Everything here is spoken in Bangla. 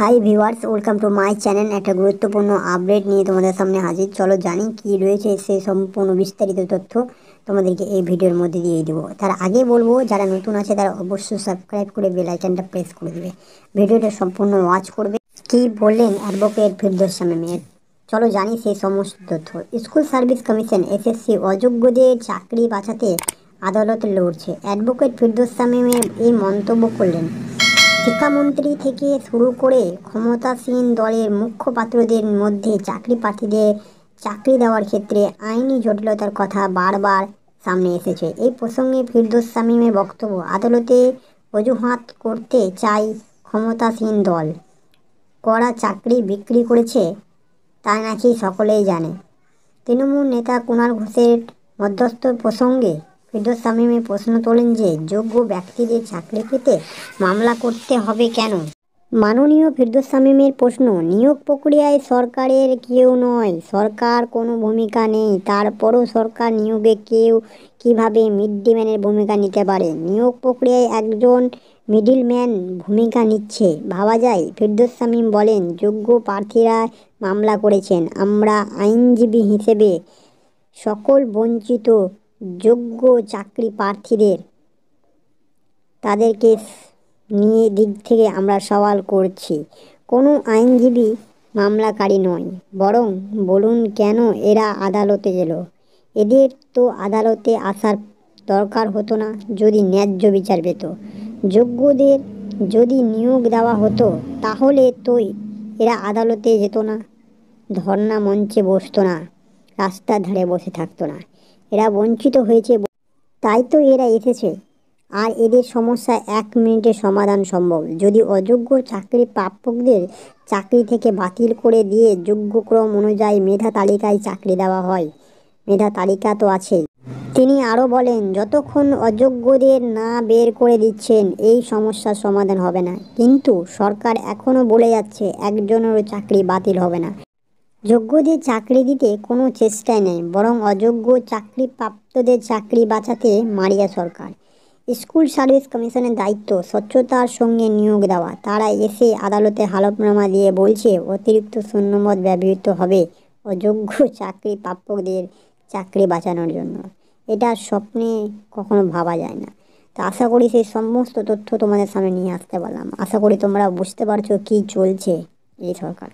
Hi viewers, welcome to my channel. একটা গুরুত্বপূর্ণ আপডেট নিয়ে তোমাদের সামনে হাজির। চলো জানি কি রয়েছে সেই সম্পূর্ণ বিস্তারিত তথ্য তোমাদেরকে এই ভিডিওর মধ্যে দিয়ে দেবো। তার আগে বলবো, যারা নতুন আছে তারা অবশ্যই সাবস্ক্রাইব করে বেল আইকনটা প্রেস করে দেবে, ভিডিওটা সম্পূর্ণ ওয়াচ করবে। কি বললেন অ্যাডভোকেট ফিরদৌস শামীমের, চলো জানি সেই সমস্ত তথ্য। স্কুল সার্ভিস কমিশন এসএসসি অযোগ্যদের চাকরি বাঁচাতে আদালতে লড়ছে। অ্যাডভোকেট ফিরদৌস শামীমের এই মন্তব্য করলেন। শিক্ষামন্ত্রী থেকে শুরু করে ক্ষমতাসীন দলের মুখপাত্রদের মধ্যে চাকরি প্রার্থীদের চাকরি দেওয়ার ক্ষেত্রে আইনি জটিলতার কথা বারবার সামনে এসেছে। এই প্রসঙ্গে ফিরদৌস শামীমের বক্তব্য, আদালতে অজুহাত করতে চাই ক্ষমতাসীন দল করা চাকরি বিক্রি করেছে তা নাকি সকলেই জানে। তৃণমূল নেতা কুণাল ঘোষের মধ্যস্থ প্রসঙ্গে ফিরদৌস শামীম প্রশ্ন তোলেন যে যোগ্য ব্যক্তিদের চাকরি পেতে মামলা করতে হবে কেন। মাননীয় ফিরদৌস শামীমের প্রশ্ন, নিয়োগ প্রক্রিয়ায় সরকারের কেউ নয়, সরকার কোনো ভূমিকা নেই, তারপরও সরকার নিয়োগে কেউ কিভাবে মিডলম্যানের ভূমিকা নিতে পারে? নিয়োগ প্রক্রিয়ায় একজন মিডলম্যান ভূমিকা নিচ্ছে ভাবা যায়। ফিরদৌস শামীম বলেন, যোগ্য প্রার্থীরা মামলা করেছেন। আমরা আইনজীবী হিসেবে সকল বঞ্চিত যোগ্য চাকরি প্রার্থীদের তাদেরকে নিয়ে দিক থেকে আমরা সওয়াল করছি। কোনো আইনজীবী মামলাকারী নয়, বরং বলুন কেন এরা আদালতে এলো? এদের তো আদালতে আসার দরকার হতো না যদি ন্যায্য বিচার পেত। যোগ্যদের যদি নিয়োগ দেওয়া হতো তাহলে তো এরা আদালতে যেত না, ধর্ণা মঞ্চে বসতো না, রাস্তার ধারে বসে থাকতো না। এরা বঞ্চিত হয়েছে, তাই তো এরা এসেছে। আর এদের সমস্যা 1 মিনিটে সমাধান সম্ভব যদি অযোগ্য চাকরি প্রাপকদের চাকরি থেকে বাতিল করে দিয়ে যোগ্যক্রম অনুযায়ী মেধা তালিকায় চাকরি দেওয়া হয়। মেধা তালিকা তো আছেই। তিনি আরও বলেন, যতক্ষণ অযোগ্যদের না বের করে দিচ্ছেন এই সমস্যার সমাধান হবে না। কিন্তু সরকার এখনও বলে যাচ্ছে একজনেরও চাকরি বাতিল হবে না। যোগ্যদের চাকরি দিতে কোনো চেষ্টাই নেই, বরং অযোগ্য চাকরি প্রাপ্তদের চাকরি বাঁচাতে মারিয়া সরকার। স্কুল সার্ভিস কমিশনের দায়িত্ব স্বচ্ছতার সঙ্গে নিয়োগ দেওয়া। তারা এসে আদালতে হলফনামা দিয়ে বলছে অতিরিক্ত শূন্যপদ ব্যবহৃত হবে অযোগ্য চাকরি প্রাপকদের চাকরি বাঁচানোর জন্য। এটা স্বপ্নে কখনো ভাবা যায় না। তো আশা করি সেই সমস্ত তথ্য তোমাদের সামনে নিয়ে আসতে পারলাম। আশা করি তোমরা বুঝতে পারছো কি চলছে এই সরকার।